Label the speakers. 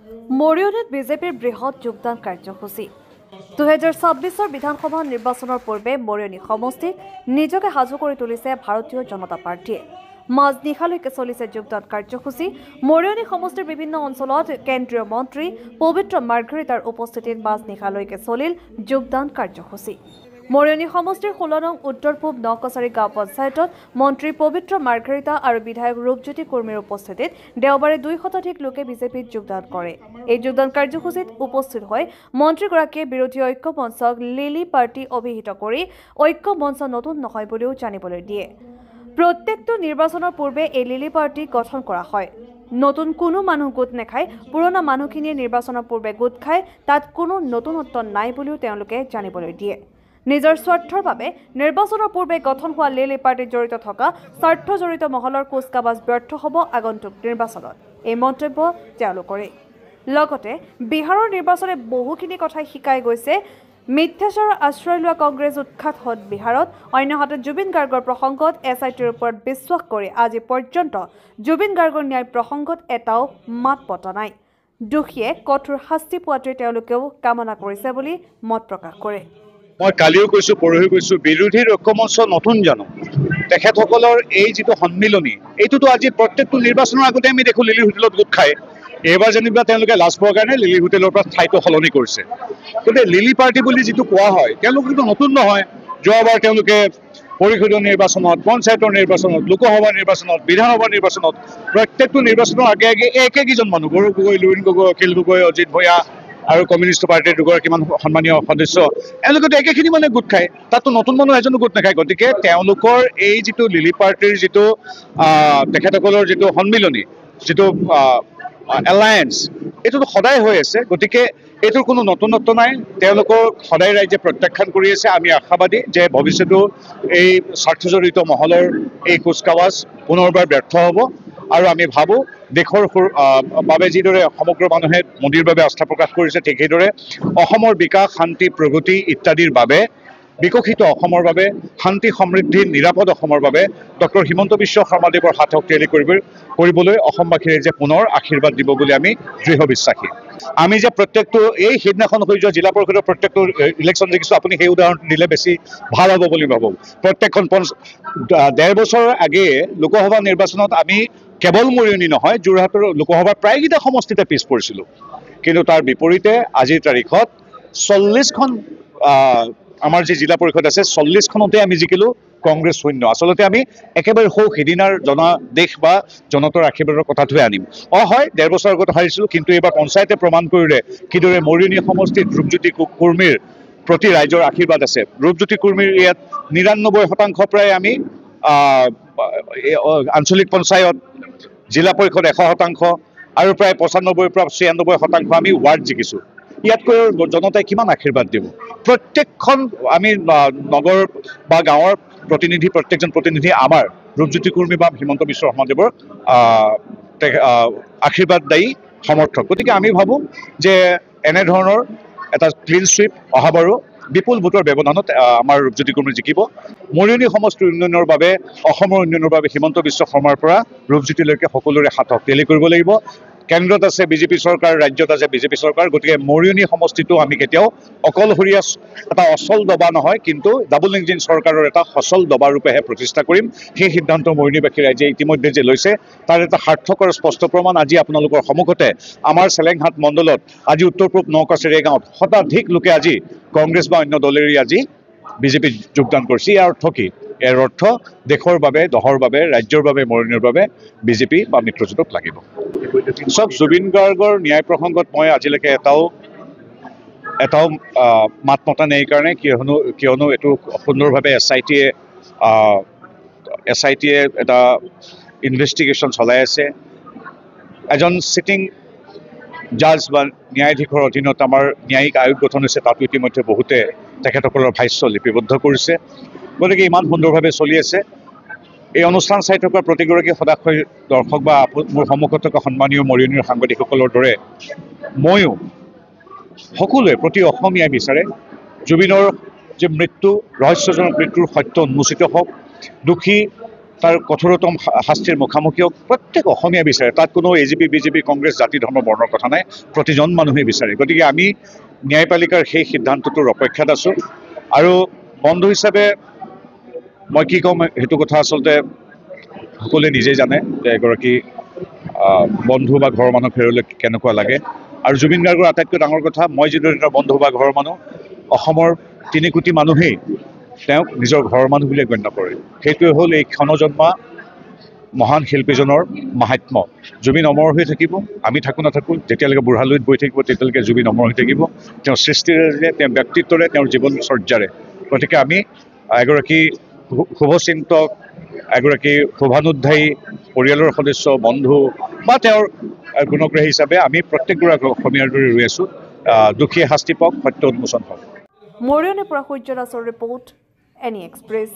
Speaker 1: মৰিয়নিত বিজেপিৰ বৃহৎ যোগদান কাৰ্যসূচী 2026 বিধানসভা নিৰ্বাচনৰ পূৰ্বে মৰিয়নি সমষ্টিত নিজকে সাজু কৰি তুলিছে ভাৰতীয় জনতা পাৰ্টীয়ে। মাজনিশালৈকে চলিছে যোগদান কাৰ্যসূচী। মৰিয়নি সমষ্টিৰ বিভিন্ন অঞ্চলত কেন্দ্ৰীয় মন্ত্ৰী পবিত্ৰ মাৰ্ঘেৰিটাৰ উপস্থিতিত মাজনিশালৈকে চলিল যোগদান কাৰ্যসূচী। মৰিয়নি সমষ্টিৰ 16 নং উত্তৰ পূব নকছাৰী গাঁও পঞ্চায়তত মন্ত্ৰী পবিত্ৰ মাৰ্ঘেৰিটা আৰু বিধায়ক ৰূপজ্যোতি কুৰ্মীৰ উপস্থিতিত দেওবাৰে 2 শতাধিক লোকে বিজেপিত যোগদান কৰে। এই যোগদান কাৰ্যসূচীত উপস্থিত হৈ মন্ত্ৰীগৰাকীয়ে বিৰোধী ঐক্য মঞ্চক লিলি পাৰ্টি অভিহিত কৰি ঐক্য মঞ্চ নতুন নহয় বুলিও জানিবলৈ দিয়ে। প্ৰত্যেকটো নিৰ্বাচনৰ পূৰ্বে এই লিলি পাৰ্টি গঠন কৰা হয়। নতুন কোনো মানুহ গোট নাখায়, পুৰণা মানুহখিনিয়ে নিৰ্বাচনৰ পূৰ্বে গোট খায়, তাত কোনো নতুনত্ব নাই বুলিও তেওঁলোকে জানিবলৈ দিয়ে। নিজৰ স্বাৰ্থৰ বাবে নিৰ্বাচনৰ পূৰ্বে গঠন হোৱা লিলি পাৰ্টিত জড়িত থকা স্বাৰ্থজড়িত মহলৰ কুচকাৱাজ ব্যৰ্থ হ'ব আগন্তুক নিৰ্বাচনত, এই মন্তব্য তেওঁলোকৰে। লগতে বিহাৰৰ নিৰ্বাচনে বহুখিনি কথাই শিকাই গৈছে। মিথ্যাচাৰৰ আশ্ৰয় লোৱা কংগ্ৰেছ উৎখাত হ'ল বিহাৰত। অন্যহাতে জুবিন গাৰ্গৰ প্ৰসংগত SITৰ ওপৰত বিশ্বাস কৰি আজি পৰ্যন্ত জুবিন গাৰ্গৰ ন্যায় প্ৰসংগত এটাও মাত পতা নাই। দোষীয়ে কঠোৰ শাস্তি পোৱাটোৱে তেওঁলোকেও কামনা কৰিছে বুলি মত প্ৰকাশ কৰে।
Speaker 2: মই কালিও কৈছো, পৰহি কৈছো, বিৰোধীৰ ঐক্যমঞ্চ নতুন জানো তেখেতসকলৰ এই যিটো সন্মিলনী, এইটোতো আজি প্ৰত্যেকটো নিৰ্বাচনৰ আগতে আমি দেখো লিলি হোটেলত গোট খায়। এইবাৰ যেনিবা তেওঁলোকে লাজ পোৱাৰ কাৰণে লিলি হোটেলৰ পৰা ঠাইটো সলনি কৰিছে। গতিকে লিলি পাৰ্টি বুলি যিটো কোৱা হয়, তেওঁলোক কিন্তু নতুন নহয়। যোৱাবাৰ তেওঁলোকে পৰিষদীয় নিৰ্বাচনত, পঞ্চায়তৰ নিৰ্বাচনত, লোকসভা নিৰ্বাচনত, বিধানসভা নিৰ্বাচনত প্ৰত্যেকটো নিৰ্বাচনৰ আগে আগে একেইজন মানুহ, গৌৰৱ গগৈ, লুৰিণ গগৈ, অখিল গগৈ, অজিত ভূঞা আৰু কমিউনিষ্ট পাৰ্টিৰ দুগৰাকীমান সন্মানীয় সদস্য, এওঁলোকে একেখিনি মানুহে গোট খায়। তাতো নতুন মানুহ এজনো গোট নাখায়। গতিকে তেওঁলোকৰ এই যিটো লিলি পাৰ্টিৰ যিটো তেখেতসকলৰ যিটো সন্মিলনী, যিটো এলায়েন্স, এইটোতো সদায় হৈ আছে। গতিকে এইটোৰ কোনো নতুনত্ব নাই। তেওঁলোকক সদায় ৰাইজে প্ৰত্যাখ্যান কৰি আছে। আমি আশাবাদী যে ভৱিষ্যতেও এই স্বাৰ্থজড়িত মহলৰ এই কুচকাৱাজ পুনৰবাৰ ব্যৰ্থ হ'ব। আৰু আমি ভাবোঁ দেশৰ বাবে যিদৰে সমগ্ৰ মানুহে মোদীৰ বাবে আস্থা প্ৰকাশ কৰিছে, ঠিক সেইদৰে অসমৰ বিকাশ, শান্তি, প্ৰগতি ইত্যাদিৰ বাবে, বিকশিত অসমৰ বাবে, শান্তি, সমৃদ্ধি, নিৰাপদ অসমৰ বাবে ডক্টৰ হিমন্ত বিশ্ব শৰ্মাদেৱৰ হাত শক্তিশালী কৰিবলৈ অসমবাসীয়ে যে পুনৰ আশীৰ্বাদ দিব বুলি আমি দৃঢ় বিশ্বাসী। আমি যে প্ৰত্যেকটো এই সিদিনাখন হৈ যোৱা জিলা পৰিষদৰ প্ৰত্যেকটো ইলেকশ্যন দেখিছোঁ, আপুনি সেই উদাহৰণ দিলে বেছি ভাল হ'ব বুলি ভাবোঁ। প্ৰত্যেকখন 1.5 বছৰৰ আগেয়ে লোকসভা নিৰ্বাচনত আমি কেৱল মৰিয়নি নহয়, যোৰহাটৰ লোকসভাৰ প্ৰায়কেইটা সমষ্টিতে পিছ পৰিছিলোঁ। কিন্তু তাৰ বিপৰীতে আজিৰ তাৰিখত 40খন আমাৰ যি জিলা পৰিষদ আছে, 40খনতে আমি জিকিলোঁ কংগ্ৰেছ শূন্য। আচলতে আমি একেবাৰে সিদিনাৰ জনাদেশ বা জনতাৰ আশীৰ্বাদৰ কথাটোৱে আনিম। হয়, 1.5 বছৰ আগত হাৰিছিলোঁ, কিন্তু এইবাৰ পঞ্চায়তে প্ৰমাণ কৰিলে কিদৰে মৰিয়নি সমষ্টিত ৰূপজ্যোতি কুৰ্মীৰ প্ৰতি ৰাইজৰ আশীৰ্বাদ আছে। ৰূপজ্যোতি কুৰ্মীৰ ইয়াত 99% প্ৰায় আমি আঞ্চলিক পঞ্চায়ত, জিলা পৰিষদ 100% আৰু প্ৰায় 95% পৰা 96% আমি ৱাৰ্ড জিকিছোঁ। ইয়াতকৈ জনতাই কিমান আশীৰ্বাদ দিব? প্ৰত্যেকখন আমি নগৰ বা গাঁৱৰ প্ৰতিনিধি, প্ৰত্যেকজন প্ৰতিনিধি আমাৰ ৰূপজ্যোতি কুৰ্মী বা হিমন্ত বিশ্ব শৰ্মাদেৱৰ আশীৰ্বাদদায়ী সমৰ্থক। গতিকে আমি ভাবোঁ যে এনেধৰণৰ এটা ক্লিন ছুইপ অহাবাৰো বিপুল ভোটৰ ব্যৱধানত আমাৰ ৰূপজ্যোতি কুৰ্মী জিকিব। মৰিয়নি সমষ্টিৰ উন্নয়নৰ বাবে, অসমৰ উন্নয়নৰ বাবে হিমন্ত বিশ্ব শৰ্মাৰ পৰা ৰূপজ্যোতিলৈকে সকলোৰে হাত শক্তিশালী কৰিব লাগিব। কেন্দ্ৰত আছে বিজেপি চৰকাৰ, ৰাজ্যত আছে বিজেপি চৰকাৰ। গতিকে মৰিয়নি সমষ্টিটো আমি কেতিয়াও অকলশৰীয়া এটা অচল দবা নহয়, কিন্তু ডাবল ইঞ্জিন চৰকাৰৰ এটা সচল দবা ৰূপেহে প্ৰতিষ্ঠা কৰিম। সেই সিদ্ধান্ত মৰিয়নিবাসী ৰাইজে ইতিমধ্যে যে লৈছে, তাৰ এটা সাৰ্থকৰ স্পষ্ট প্ৰমাণ আজি আপোনালোকৰ সন্মুখতে আমাৰ চেলেংহাট মণ্ডলত, আজি উত্তৰ পূব নকাছাৰী গাঁৱত শতাধিক লোকে আজি কংগ্ৰেছ বা অন্য দলেৰে আজি বিজেপিত যোগদান কৰিছে। ইয়াৰ অৰ্থ কি? ইয়াৰ অৰ্থ দেশৰ বাবে, দহৰ বাবে, ৰাজ্যৰ বাবে, মৰিয়নিৰ বাবে বিজেপি বা মিত্ৰজোঁটক লাগিব। চাওক, জুবিন গাৰ্গৰ ন্যায় প্ৰসংগত মই আজিলৈকে এটাও মাত মতা নাই। এইকাৰণে কিয়নো এইটো সুন্দৰভাৱে SITয়ে এটা ইনভেষ্টিগেশ্যন চলাই আছে। এজন চিটিং জাজ বা ন্যায়াধীশৰ অধীনত আমাৰ ন্যায়িক আয়োগ গঠন হৈছে, তাতো ইতিমধ্যে বহুতে তেখেতসকলৰ ভাষ্য লিপিবদ্ধ কৰিছে। গতিকে ইমান সুন্দৰভাৱে চলি আছে। এই অনুষ্ঠান চাই থকা প্ৰতিগৰাকী সদাশয় দৰ্শক বা মোৰ সন্মুখত থকা সন্মানীয় মৰিয়নিৰ সাংবাদিকসকলৰ দৰে ময়ো সকলোৱে, প্ৰতি অসমীয়াই বিচাৰে জুবিনৰ যে মৃত্যু, ৰহস্যজনক মৃত্যুৰ সত্য উন্মোচিত হওক, দোষী তাৰ কঠোৰতম শাস্তিৰ মুখামুখি হওক প্ৰত্যেক অসমীয়া বিচাৰে। তাত কোনো AGP BJP কংগ্ৰেছ জাতি ধৰ্ম বৰ্ণৰ কথা নাই, প্ৰতিজন মানুহে বিচাৰে। গতিকে আমি ন্যায়পালিকাৰ সেই সিদ্ধান্তটোৰ অপেক্ষাত আছোঁ। আৰু বন্ধু হিচাপে মই কি ক'ম সেইটো কথা আচলতে সকলোৱে নিজেই জানে যে এগৰাকী বন্ধু বা ঘৰৰ মানুহ হেৰুৱালে কেনেকুৱা লাগে। আৰু জুবিন গাৰ্গৰ আটাইতকৈ ডাঙৰ কথা, মই যিদৰে এটা বন্ধু বা ঘৰৰ মানুহ, অসমৰ 3 কোটি মানুহেই তেওঁক নিজৰ ঘৰৰ মানুহ বুলিয়ে গণ্য কৰে। সেইটোৱে হ'ল এই ক্ষণজন্মা মহান শিল্পীজনৰ মাহাত্ম্য। জুবিন অমৰ হৈ থাকিব, আমি থাকোঁ নাথাকোঁ, যেতিয়ালৈকে বুঢ়ালৈত বৈ থাকিব তেতিয়ালৈকে জুবিন অমৰ হৈ থাকিব, তেওঁৰ সৃষ্টিৰে, তেওঁৰ ব্যক্তিত্বৰে, তেওঁৰ জীৱনচৰ্যাৰে। গতিকে আমি এগৰাকী শুভচিন্তক, এগৰাকী শুভানুধ্যায়ী পৰিয়ালৰ সদস্য, বন্ধু বা তেওঁৰ গুণগ্ৰাহী হিচাপে আমি প্ৰত্যেকগৰাকী অসমীয়াৰ দৰে ৰৈ আছোঁ। দোষীয়ে শাস্তি পাওক, সত্য উন্মোচন হওক।
Speaker 1: মৰিয়নিৰ পৰা সূৰ্য দাসৰ ৰিপৰ্ট, NE এক্সপ্ৰেছ।